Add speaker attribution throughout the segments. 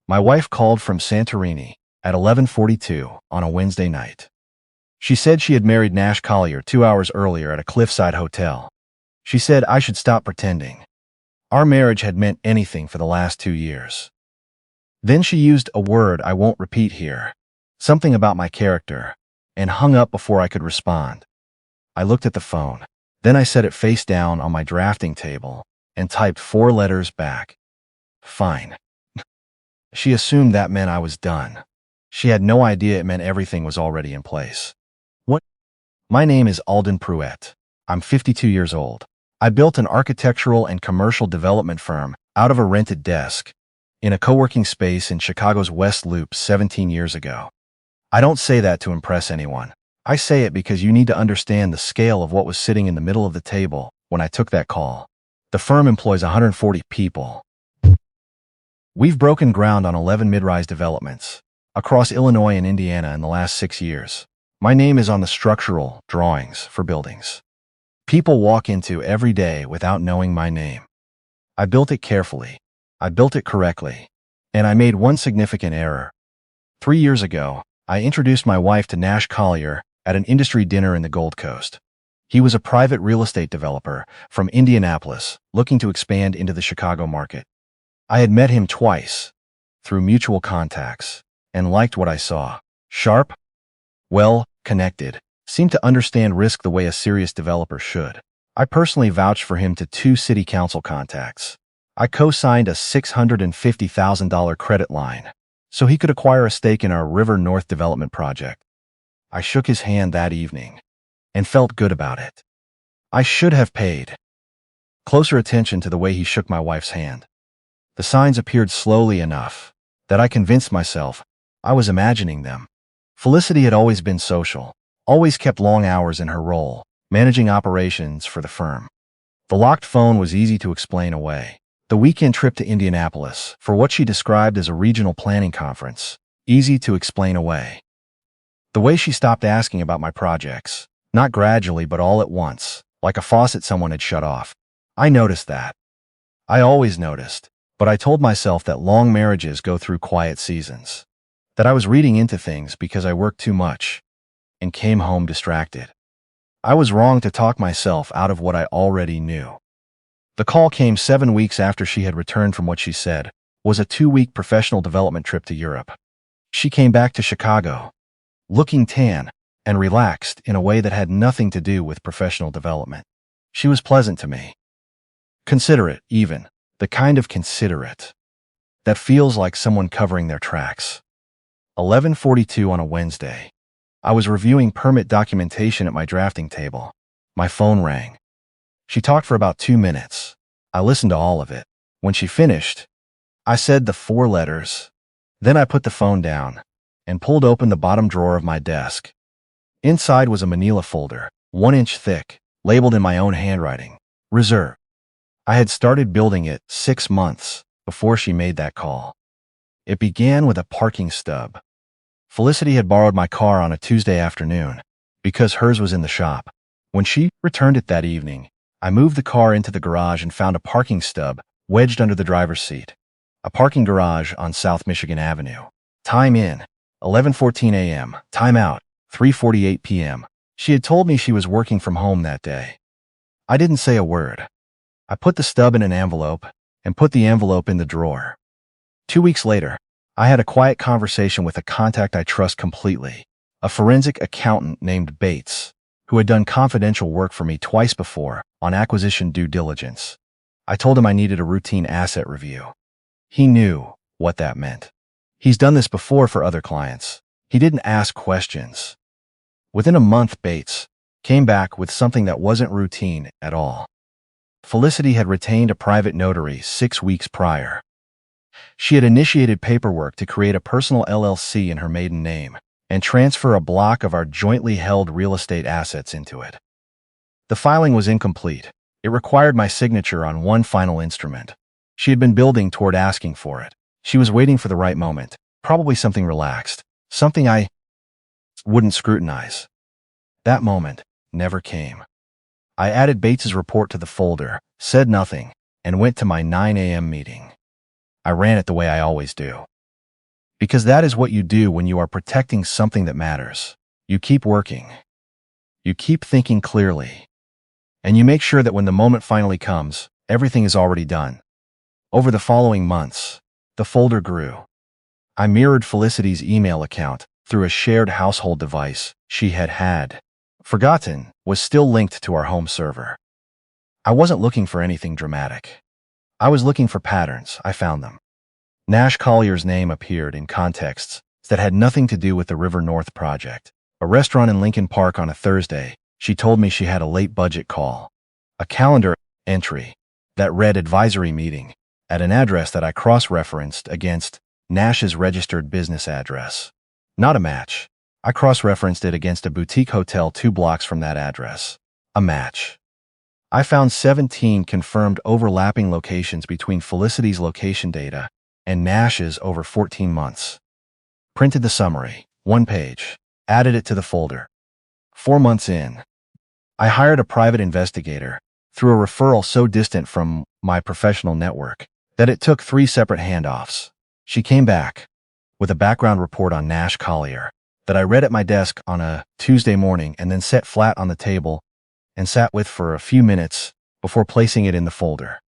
Speaker 1: My wife called from Santorini at 11:42 on a Wednesday night. She said she had married Nash Collier 2 hours earlier at a cliffside hotel. She said I should stop pretending. Our marriage had meant anything for the last 2 years. Then she used a word I won't repeat here, something about my character, and hung up before I could respond. I looked at the phone. Then I set it face down on my drafting table and typed 4 letters back. Fine. She assumed that meant I was done. She had no idea it meant everything was already in place. What? My name is Alden Pruett. I'm 52 years old. I built an architectural and commercial development firm out of a rented desk in a co-working space in Chicago's West Loop 17 years ago. I don't say that to impress anyone. I say it because you need to understand the scale of what was sitting in the middle of the table when I took that call. The firm employs 140 people. We've broken ground on 11 mid-rise developments across Illinois and Indiana in the last 6 years. My name is on the structural drawings for buildings people walk into every day without knowing my name. I built it carefully. I built it correctly. And I made one significant error. 3 years ago, I introduced my wife to Nash Collier at an industry dinner in the Gold Coast. He was a private real estate developer from Indianapolis looking to expand into the Chicago market. I had met him twice through mutual contacts and liked what I saw. Sharp, well connected, seemed to understand risk the way a serious developer should. I personally vouched for him to 2 city council contacts. I co-signed a $650,000 credit line so he could acquire a stake in our River North development project. I shook his hand that evening and felt good about it. I should have paid closer attention to the way he shook my wife's hand. The signs appeared slowly enough that I convinced myself I was imagining them. Felicity had always been social, always kept long hours in her role, managing operations for the firm. The locked phone was easy to explain away. The weekend trip to Indianapolis for what she described as a regional planning conference, easy to explain away. The way she stopped asking about my projects, not gradually but all at once, like a faucet someone had shut off. I noticed that. I always noticed, but I told myself that long marriages go through quiet seasons, that I was reading into things because I worked too much and came home distracted. I was wrong to talk myself out of what I already knew. The call came 7 weeks after she had returned from what she said was a 2-week professional development trip to Europe. She came back to Chicago, looking tan and relaxed in a way that had nothing to do with professional development. She was pleasant to me. Considerate, even. The kind of considerate that feels like someone covering their tracks. 11:42 on a Wednesday. I was reviewing permit documentation at my drafting table. My phone rang. She talked for about 2 minutes. I listened to all of it. When she finished, I said the 4 letters. Then I put the phone down and pulled open the bottom drawer of my desk. Inside was a manila folder, 1 inch thick, labeled in my own handwriting, Reserve. I had started building it 6 months before she made that call. It began with a parking stub. Felicity had borrowed my car on a Tuesday afternoon because hers was in the shop. When she returned it that evening, I moved the car into the garage and found a parking stub wedged under the driver's seat. A parking garage on South Michigan Avenue. Time in, 11:14 a.m. Time out, 3:48 p.m. She had told me she was working from home that day. I didn't say a word. I put the stub in an envelope and put the envelope in the drawer. 2 weeks later, I had a quiet conversation with a contact I trust completely, a forensic accountant named Bates, who had done confidential work for me twice before on acquisition due diligence. I told him I needed a routine asset review. He knew what that meant. He's done this before for other clients. He didn't ask questions. Within a month, Bates came back with something that wasn't routine at all. Felicity had retained a private notary 6 weeks prior. She had initiated paperwork to create a personal LLC in her maiden name and transfer a block of our jointly held real estate assets into it. The filing was incomplete. It required my signature on one final instrument. She had been building toward asking for it. She was waiting for the right moment, probably something relaxed, something I wouldn't scrutinize. That moment never came. I added Bates's report to the folder, said nothing, and went to my 9 a.m. meeting. I ran it the way I always do. Because that is what you do when you are protecting something that matters. You keep working. You keep thinking clearly. And you make sure that when the moment finally comes, everything is already done. Over the following months, the folder grew. I mirrored Felicity's email account through a shared household device she had forgotten was still linked to our home server. I wasn't looking for anything dramatic. I was looking for patterns. I found them. Nash Collier's name appeared in contexts that had nothing to do with the River North project. A restaurant in Lincoln Park on a Thursday, she told me she had a late budget call. A calendar entry that read advisory meeting at an address that I cross-referenced against Nash's registered business address. Not a match. I cross-referenced it against a boutique hotel 2 blocks from that address. A match. I found 17 confirmed overlapping locations between Felicity's location data and Nash's over 14 months. Printed the summary, 1 page, added it to the folder. 4 months in, I hired a private investigator through a referral so distant from my professional network that it took 3 separate handoffs. She came back with a background report on Nash Collier that I read at my desk on a Tuesday morning and then set flat on the table and sat with for a few minutes before placing it in the folder.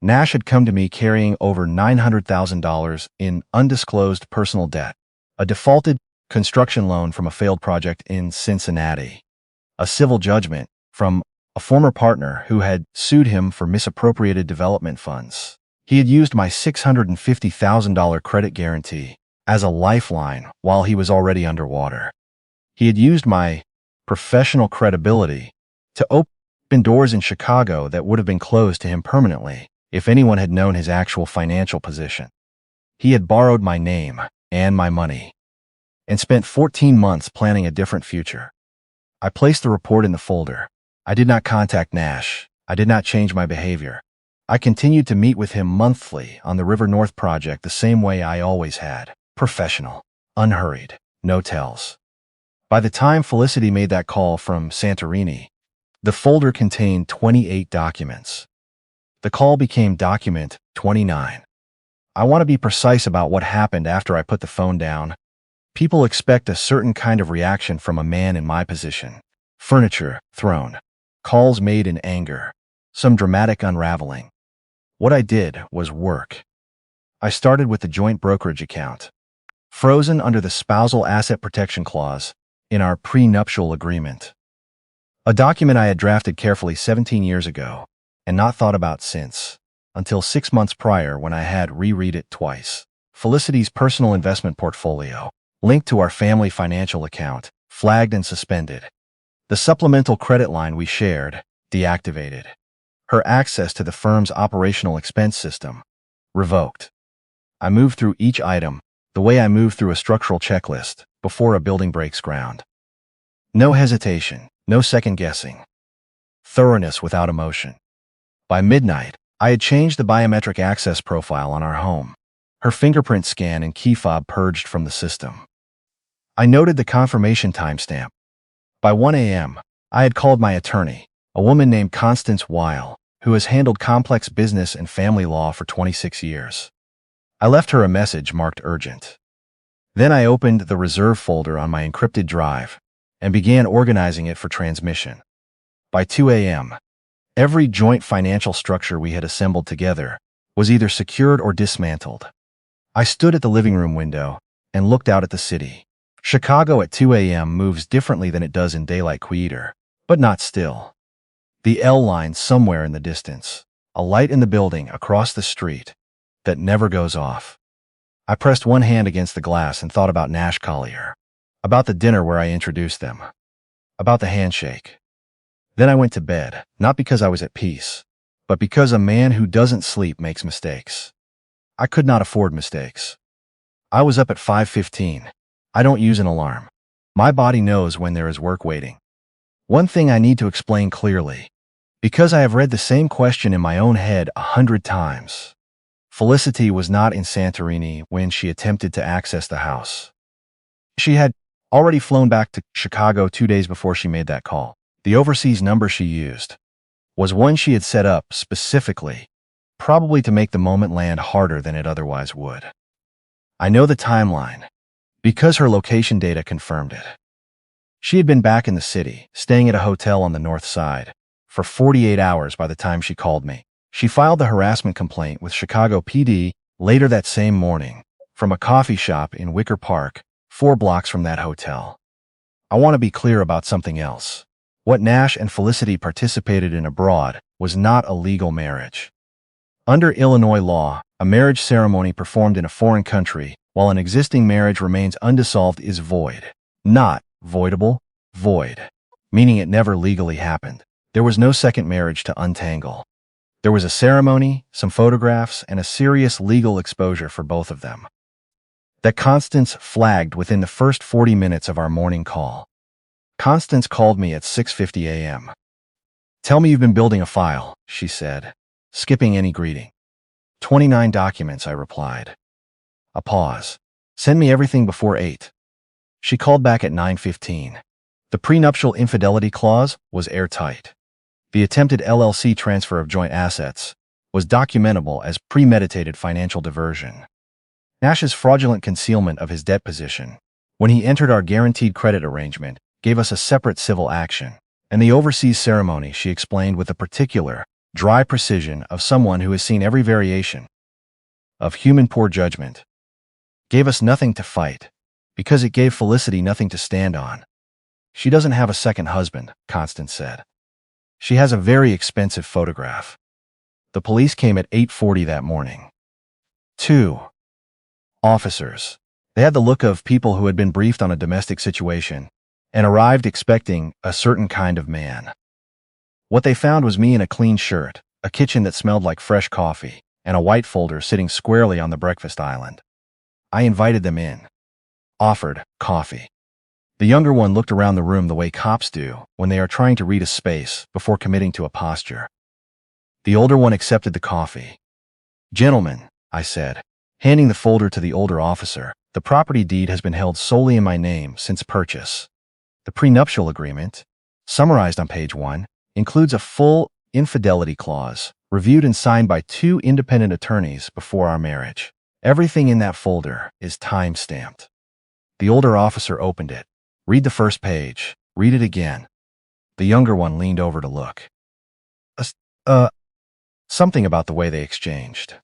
Speaker 1: Nash had come to me carrying over $900,000 in undisclosed personal debt, a defaulted construction loan from a failed project in Cincinnati, a civil judgment from a former partner who had sued him for misappropriated development funds. He had used my $650,000 credit guarantee as a lifeline while he was already underwater. He had used my professional credibility to open doors in Chicago that would have been closed to him permanently if anyone had known his actual financial position. He had borrowed my name and my money and spent 14 months planning a different future. I placed the report in the folder. I did not contact Nash. I did not change my behavior. I continued to meet with him monthly on the River North project the same way I always had. Professional, unhurried, no tells. By the time Felicity made that call from Santorini, the folder contained 28 documents. The call became document 29. I want to be precise about what happened after I put the phone down. People expect a certain kind of reaction from a man in my position. Furniture thrown, calls made in anger, some dramatic unraveling. What I did was work. I started with the joint brokerage account, frozen under the spousal asset protection clause in our prenuptial agreement. A document I had drafted carefully 17 years ago and not thought about since, until 6 months prior when I had reread it twice. Felicity's personal investment portfolio, linked to our family financial account, flagged and suspended. The supplemental credit line we shared, deactivated. Her access to the firm's operational expense system, revoked. I moved through each item the way I move through a structural checklist before a building breaks ground. No hesitation, no second guessing. Thoroughness without emotion. By midnight, I had changed the biometric access profile on our home. Her fingerprint scan and key fob purged from the system. I noted the confirmation timestamp. By 1 a.m., I had called my attorney, a woman named Constance Weil, who has handled complex business and family law for 26 years. I left her a message marked urgent. Then I opened the reserve folder on my encrypted drive and began organizing it for transmission. By 2 a.m., every joint financial structure we had assembled together was either secured or dismantled. I stood at the living room window and looked out at the city. Chicago at 2 a.m. moves differently than it does in daylight quieter, but not still. The L line somewhere in the distance, a light in the building across the street that never goes off. I pressed one hand against the glass and thought about Nash Collier, about the dinner where I introduced them, about the handshake. Then I went to bed, not because I was at peace, but because a man who doesn't sleep makes mistakes. I could not afford mistakes. I was up at 5:15. I don't use an alarm. My body knows when there is work waiting. One thing I need to explain clearly, because I have read the same question in my own head 100 times. Felicity was not in Santorini when she attempted to access the house. She had already flown back to Chicago 2 days before she made that call. The overseas number she used was one she had set up specifically, probably to make the moment land harder than it otherwise would. I know the timeline, because her location data confirmed it. She had been back in the city, staying at a hotel on the north side, for 48 hours by the time she called me. She filed the harassment complaint with Chicago PD later that same morning, from a coffee shop in Wicker Park, 4 blocks from that hotel. I want to be clear about something else. What Nash and Felicity participated in abroad was not a legal marriage. Under Illinois law, a marriage ceremony performed in a foreign country while an existing marriage remains undissolved is void. Not voidable, void, meaning it never legally happened. There was no second marriage to untangle. There was a ceremony, some photographs, and a serious legal exposure for both of them. That Constance flagged within the first 40 minutes of our morning call. Constance called me at 6:50 a.m. "Tell me you've been building a file," she said, skipping any greeting. "29 documents," I replied. A pause. "Send me everything before 8. She called back at 9:15. The prenuptial infidelity clause was airtight. The attempted LLC transfer of joint assets was documentable as premeditated financial diversion. Nash's fraudulent concealment of his debt position, when he entered our guaranteed credit arrangement, gave us a separate civil action, and the overseas ceremony she explained with the particular, dry precision of someone who has seen every variation of human poor judgment, gave us nothing to fight, because it gave Felicity nothing to stand on. "She doesn't have a second husband," Constance said. "She has a very expensive photograph." The police came at 8:40 that morning. 2 officers. They had the look of people who had been briefed on a domestic situation and arrived expecting a certain kind of man. What they found was me in a clean shirt, a kitchen that smelled like fresh coffee, and a white folder sitting squarely on the breakfast island. I invited them in. Offered coffee. The younger one looked around the room the way cops do when they are trying to read a space before committing to a posture. The older one accepted the coffee. "Gentlemen," I said, handing the folder to the older officer, "the property deed has been held solely in my name since purchase. The prenuptial agreement, summarized on page 1, includes a full infidelity clause, reviewed and signed by 2 independent attorneys before our marriage. Everything in that folder is time-stamped." The older officer opened it. "Read the first page. Read it again." The younger one leaned over to look. Something about the way they exchanged.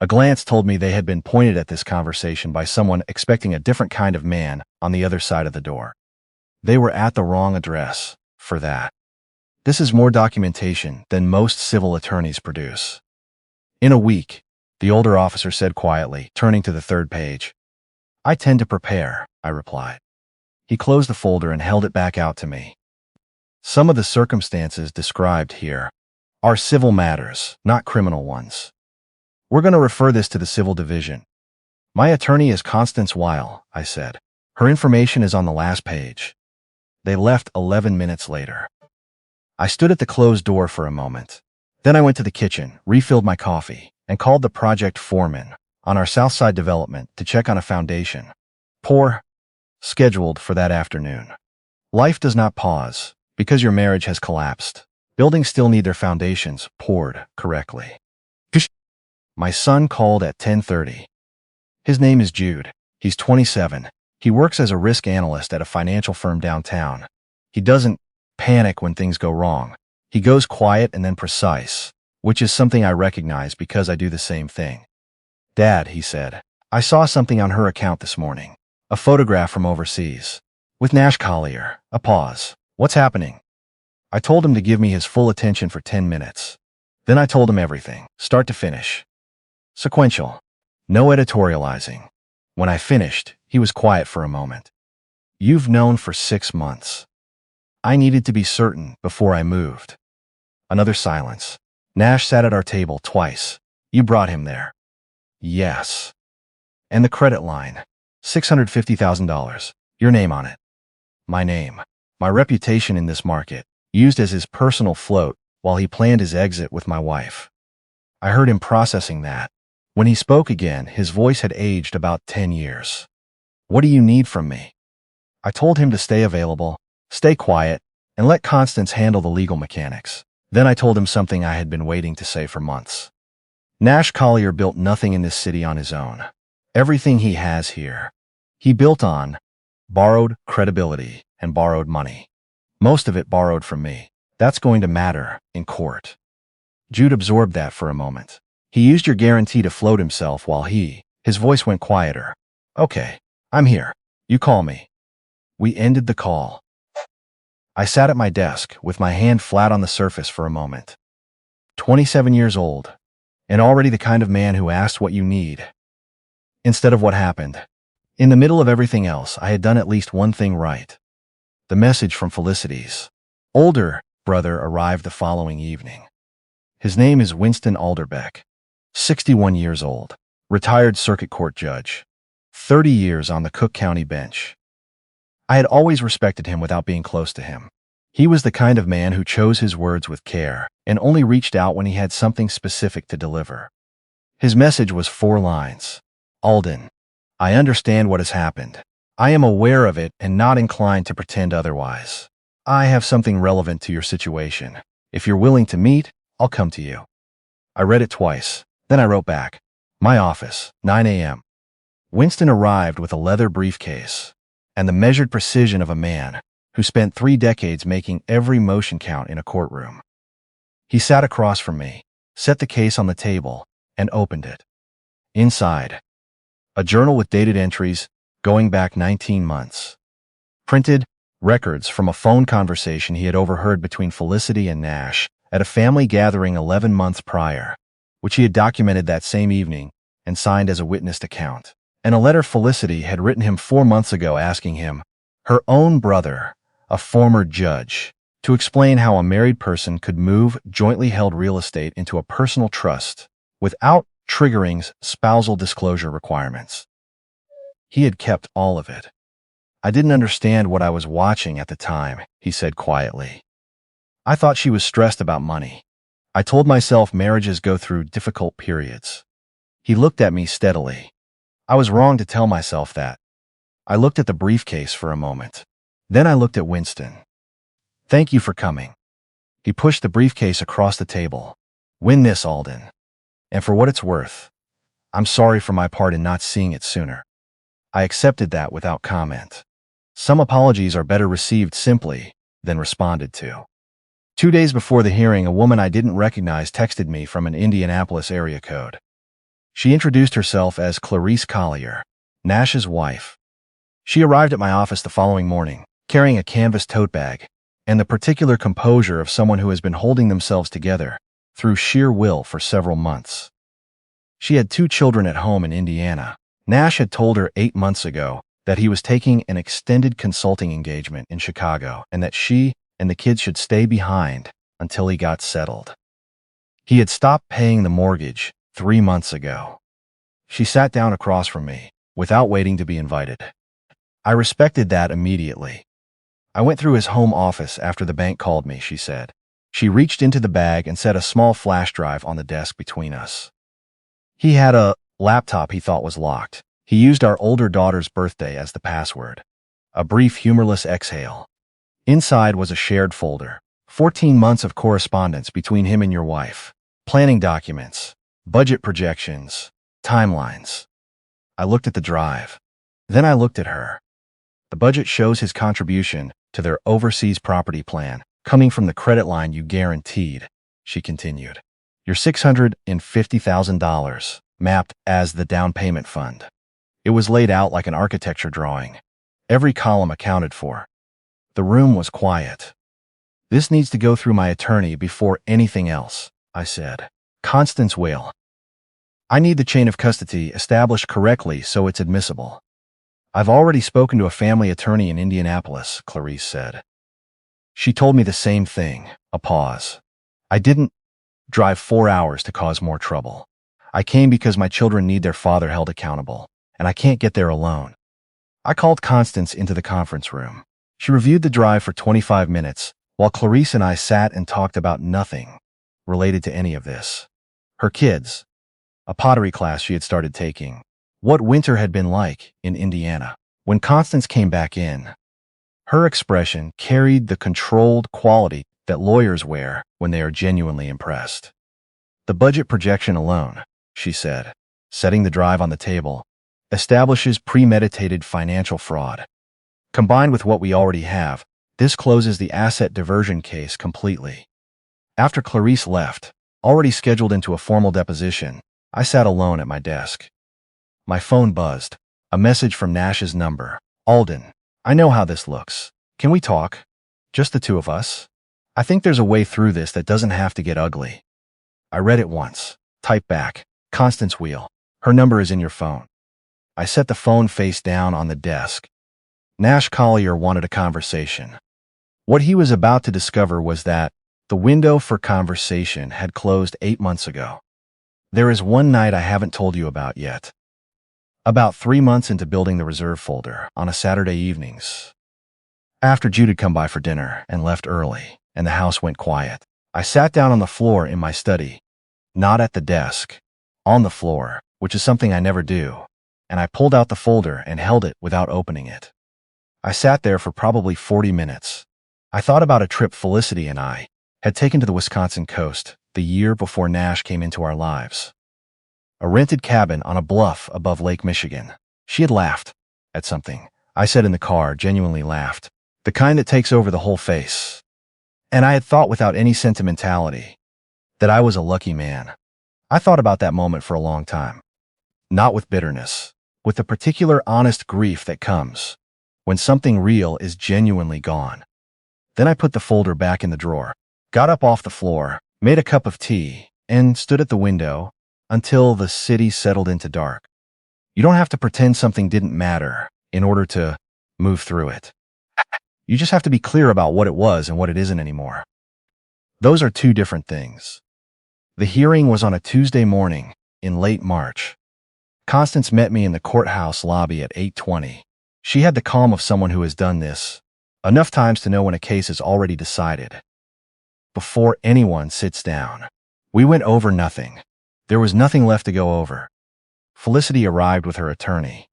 Speaker 1: A glance told me they had been pointed at this conversation by someone expecting a different kind of man on the other side of the door. They were at the wrong address for that. This is more documentation than most civil attorneys produce. "In a week," the older officer said quietly, turning to the 3rd page. "I tend to prepare," I replied. He closed the folder and held it back out to me. "Some of the circumstances described here are civil matters, not criminal ones. We're going to refer this to the civil division. My attorney is Constance Weil," I said. "Her information is on the last page." They left 11 minutes later. I stood at the closed door for a moment. Then I went to the kitchen, refilled my coffee, and called the project foreman on our Southside development to check on a foundation. Pour scheduled for that afternoon. Life does not pause because your marriage has collapsed. Buildings still need their foundations poured correctly. My son called at 10:30. His name is Jude. He's 27. He works as a risk analyst at a financial firm downtown. He doesn't panic when things go wrong. He goes quiet and then precise, which is something I recognize because I do the same thing. "Dad," he said, "I saw something on her account this morning. A photograph from overseas. With Nash Collier." A pause. "What's happening?" I told him to give me his full attention for 10 minutes. Then I told him everything, start to finish. Sequential. No editorializing. When I finished, he was quiet for a moment. "You've known for 6 months. I needed to be certain before I moved." Another silence. "Nash sat at our table twice. You brought him there." "Yes." "And the credit line. $650,000. Your name on it." "My name. My reputation in this market. Used as his personal float while he planned his exit with my wife." I heard him processing that. When he spoke again, his voice had aged about 10 years. "What do you need from me?" I told him to stay available, stay quiet, and let Constance handle the legal mechanics. Then I told him something I had been waiting to say for months. Nash Collier built nothing in this city on his own. Everything he has here, he built on borrowed credibility and borrowed money. Most of it borrowed from me. That's going to matter in court. Jude absorbed that for a moment. He used your guarantee to float himself while his voice went quieter. Okay, I'm here. You call me. We ended the call. I sat at my desk with my hand flat on the surface for a moment. 27 years old, and already the kind of man who asks what you need instead of what happened. In the middle of everything else, I had done at least one thing right. The message from Felicity's older brother arrived the following evening. His name is Winston Alderbeck, 61 years old, retired circuit court judge, 30 years on the Cook County bench. I had always respected him without being close to him. He was the kind of man who chose his words with care and only reached out when he had something specific to deliver. His message was 4 lines. Alden, I understand what has happened. I am aware of it and not inclined to pretend otherwise. I have something relevant to your situation. If you're willing to meet, I'll come to you. I read it twice. Then I wrote back. My office, 9 a.m. Winston arrived with a leather briefcase and the measured precision of a man who spent 3 decades making every motion count in a courtroom. He sat across from me, set the case on the table, and opened it. Inside, a journal with dated entries going back 19 months. Printed records from a phone conversation he had overheard between Felicity and Nash at a family gathering 11 months prior, which he had documented that same evening and signed as a witnessed account. And a letter Felicity had written him 4 months ago asking him, her own brother, a former judge, to explain how a married person could move jointly held real estate into a personal trust without triggering spousal disclosure requirements. He had kept all of it. I didn't understand what I was watching at the time, he said quietly. I thought she was stressed about money. I told myself marriages go through difficult periods. He looked at me steadily. I was wrong to tell myself that. I looked at the briefcase for a moment. Then I looked at Winston. Thank you for coming. He pushed the briefcase across the table. Win this, Alden. And for what it's worth, I'm sorry for my part in not seeing it sooner. I accepted that without comment. Some apologies are better received simply than responded to. 2 days before the hearing, a woman I didn't recognize texted me from an Indianapolis area code. She introduced herself as Clarice Collier, Nash's wife. She arrived at my office the following morning, carrying a canvas tote bag and the particular composure of someone who has been holding themselves together through sheer will for several months. She had 2 children at home in Indiana. Nash had told her 8 months ago that he was taking an extended consulting engagement in Chicago and that she and the kids should stay behind until he got settled. He had stopped paying the mortgage 3 months ago. She sat down across from me without waiting to be invited. I respected that immediately. I went through his home office after the bank called me, she said. She reached into the bag and set a small flash drive on the desk between us. He had a laptop he thought was locked. He used our older daughter's birthday as the password. A brief, humorless exhale. Inside was a shared folder. 14 months of correspondence between him and your wife. Planning documents. Budget projections. Timelines. I looked at the drive. Then I looked at her. The budget shows his contribution to their overseas property plan, coming from the credit line you guaranteed, she continued. Your $650,000, mapped as the down payment fund. It was laid out like an architecture drawing. Every column accounted for. The room was quiet. This needs to go through my attorney before anything else, I said. Constance Whale. I need the chain of custody established correctly so it's admissible. I've already spoken to a family attorney in Indianapolis, Clarice said. She told me the same thing. A pause. I didn't drive 4 hours to cause more trouble. I came because my children need their father held accountable, and I can't get there alone. I called Constance into the conference room. She reviewed the drive for 25 minutes, while Clarice and I sat and talked about nothing related to any of this. Her kids, a pottery class she had started taking, what winter had been like in Indiana. When Constance came back in, her expression carried the controlled quality that lawyers wear when they are genuinely impressed. The budget projection alone, she said, setting the drive on the table, establishes premeditated financial fraud. Combined with what we already have, this closes the asset diversion case completely. After Clarice left, already scheduled into a formal deposition, I sat alone at my desk. My phone buzzed. A message from Nash's number. Alden, I know how this looks. Can we talk? Just the two of us? I think there's a way through this that doesn't have to get ugly. I read it once. Type back. Constance Wheel. Her number is in your phone. I set the phone face down on the desk. Nash Collier wanted a conversation. What he was about to discover was that the window for conversation had closed 8 months ago. There is one night I haven't told you about yet. About 3 months into building the reserve folder, on a Saturday evenings, after Jude had come by for dinner and left early, and the house went quiet, I sat down on the floor in my study, not at the desk, on the floor, which is something I never do, and I pulled out the folder and held it without opening it. I sat there for probably 40 minutes. I thought about a trip Felicity and I had taken to the Wisconsin coast the year before Nash came into our lives. A rented cabin on a bluff above Lake Michigan. She had laughed at something I said in the car, genuinely laughed, the kind that takes over the whole face. And I had thought without any sentimentality that I was a lucky man. I thought about that moment for a long time. Not with bitterness, with the particular honest grief that comes when something real is genuinely gone. Then I put the folder back in the drawer, got up off the floor, made a cup of tea, and stood at the window until the city settled into dark. You don't have to pretend something didn't matter in order to move through it. You just have to be clear about what it was and what it isn't anymore. Those are two different things. The hearing was on a Tuesday morning in late March. Constance met me in the courthouse lobby at 8:20. She had the calm of someone who has done this enough times to know when a case is already decided. Before anyone sits down, we went over nothing. There was nothing left to go over. Felicity arrived with her attorney,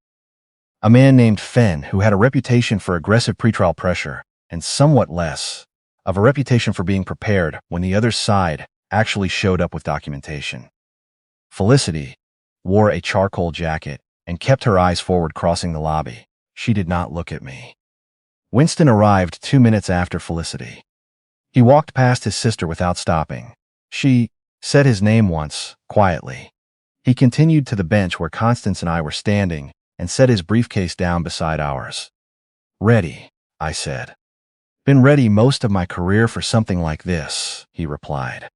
Speaker 1: a man named Fenn, who had a reputation for aggressive pretrial pressure and somewhat less of a reputation for being prepared when the other side actually showed up with documentation. Felicity wore a charcoal jacket and kept her eyes forward, crossing the lobby. She did not look at me. Winston arrived 2 minutes after Felicity. He walked past his sister without stopping. She said his name once, quietly. He continued to the bench where Constance and I were standing and set his briefcase down beside ours. Ready, I said. Been ready most of my career for something like this, he replied.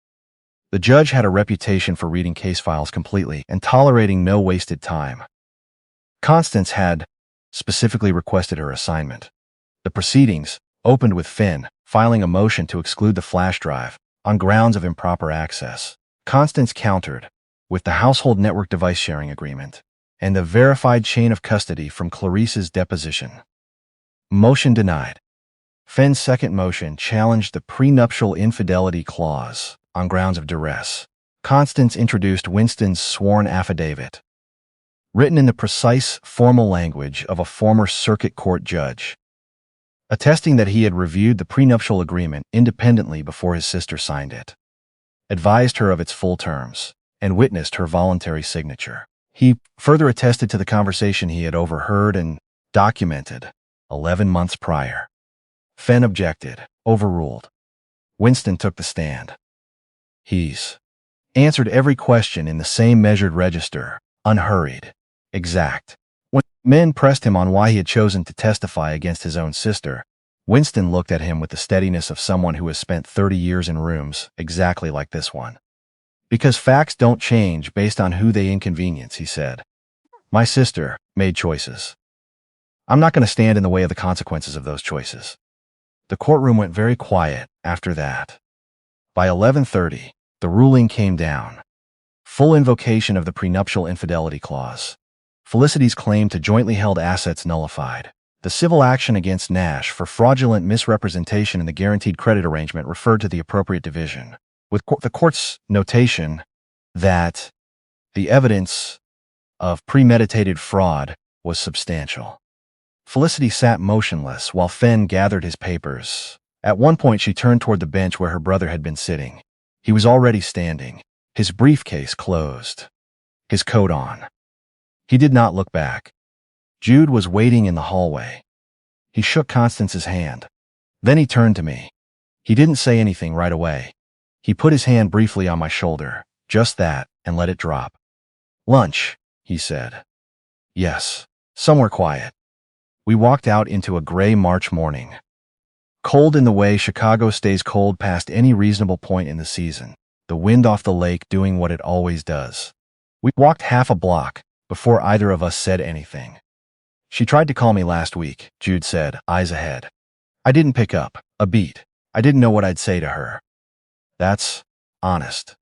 Speaker 1: The judge had a reputation for reading case files completely and tolerating no wasted time. Constance had specifically requested her assignment. The proceedings opened with Finn filing a motion to exclude the flash drive on grounds of improper access. Constance countered with the household network device sharing agreement and the verified chain of custody from Clarice's deposition. Motion denied. Finn's second motion challenged the prenuptial infidelity clause on grounds of duress. Constance introduced Winston's sworn affidavit, written in the precise, formal language of a former circuit court judge, attesting that he had reviewed the prenuptial agreement independently before his sister signed it, advised her of its full terms, and witnessed her voluntary signature. He further attested to the conversation he had overheard and documented 11 months prior. Fenn objected, overruled. Winston took the stand. He's answered every question in the same measured register, unhurried, exact. When men pressed him on why he had chosen to testify against his own sister, Winston looked at him with the steadiness of someone who has spent 30 years in rooms exactly like this one. Because facts don't change based on who they inconvenience, he said. My sister made choices. I'm not going to stand in the way of the consequences of those choices. The courtroom went very quiet after that. By 11:30, the ruling came down. Full invocation of the prenuptial infidelity clause. Felicity's claim to jointly held assets nullified. The civil action against Nash for fraudulent misrepresentation in the guaranteed credit arrangement referred to the appropriate division, with the court's notation that the evidence of premeditated fraud was substantial. Felicity sat motionless while Fenn gathered his papers. At one point, she turned toward the bench where her brother had been sitting. He was already standing, his briefcase closed, his coat on. He did not look back. Jude was waiting in the hallway. He shook Constance's hand. Then he turned to me. He didn't say anything right away. He put his hand briefly on my shoulder, just that, and let it drop. "Lunch," he said. "Yes, somewhere quiet." We walked out into a gray March morning. Cold in the way Chicago stays cold past any reasonable point in the season, the wind off the lake doing what it always does. We walked half a block before either of us said anything. "She tried to call me last week," Jude said, eyes ahead. "I didn't pick up a beat. I didn't know what I'd say to her." "That's honest."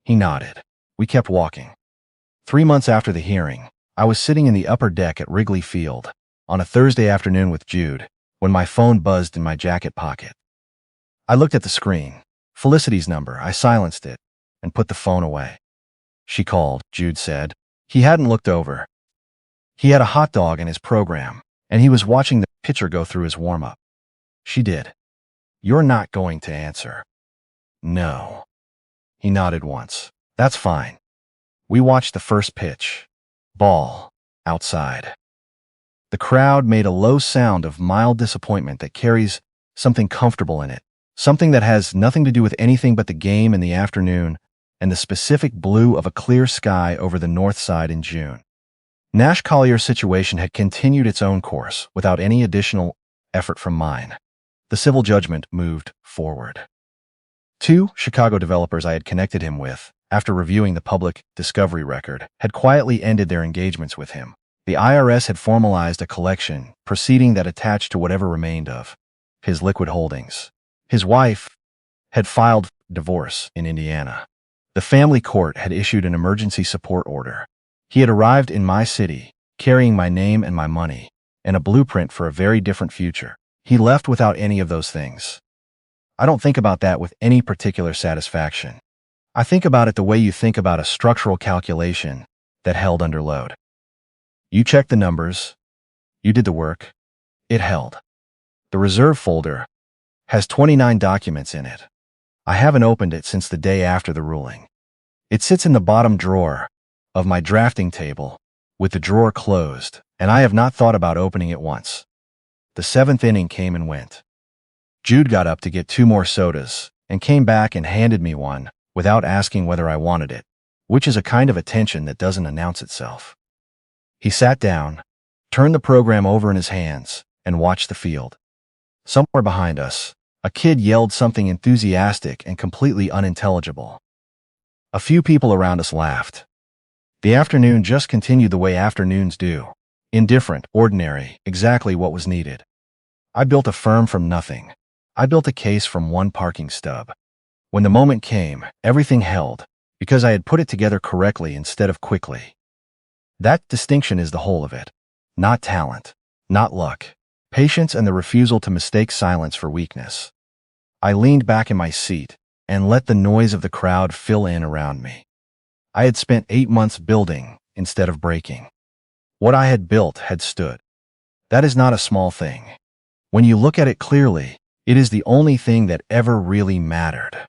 Speaker 1: He nodded. We kept walking. 3 months after the hearing, I was sitting in the upper deck at Wrigley Field on a Thursday afternoon with Jude when my phone buzzed in my jacket pocket. I looked at the screen. Felicity's number. I silenced it and put the phone away. "She called," Jude said. He hadn't looked over. He had a hot dog in his program, and he was watching the pitcher go through his warm-up. "She did." "You're not going to answer." "No." He nodded once. "That's fine." We watched the first pitch. Ball. Outside. The crowd made a low sound of mild disappointment that carries something comfortable in it, something that has nothing to do with anything but the game in the afternoon and the specific blue of a clear sky over the north side in June. Nash Collier's situation had continued its own course without any additional effort from mine. The civil judgment moved forward. 2 Chicago developers I had connected him with, after reviewing the public discovery record, had quietly ended their engagements with him. The IRS had formalized a collection proceeding that attached to whatever remained of his liquid holdings. His wife had filed divorce in Indiana. The family court had issued an emergency support order. He had arrived in my city, carrying my name and my money, and a blueprint for a very different future. He left without any of those things. I don't think about that with any particular satisfaction. I think about it the way you think about a structural calculation that held under load. You checked the numbers. You did the work. It held. The reserve folder has 29 documents in it. I haven't opened it since the day after the ruling. It sits in the bottom drawer of my drafting table, with the drawer closed, and I have not thought about opening it once. The 7th inning came and went. Jude got up to get 2 more sodas and came back and handed me one without asking whether I wanted it, which is a kind of attention that doesn't announce itself. He sat down, turned the program over in his hands, and watched the field. Somewhere behind us, a kid yelled something enthusiastic and completely unintelligible. A few people around us laughed. The afternoon just continued the way afternoons do. Indifferent, ordinary, exactly what was needed. I built a firm from nothing. I built a case from 1 parking stub. When the moment came, everything held, because I had put it together correctly instead of quickly. That distinction is the whole of it. Not talent, not luck, patience and the refusal to mistake silence for weakness. I leaned back in my seat and let the noise of the crowd fill in around me. I had spent 8 months building instead of breaking. What I had built had stood. That is not a small thing. When you look at it clearly, it is the only thing that ever really mattered.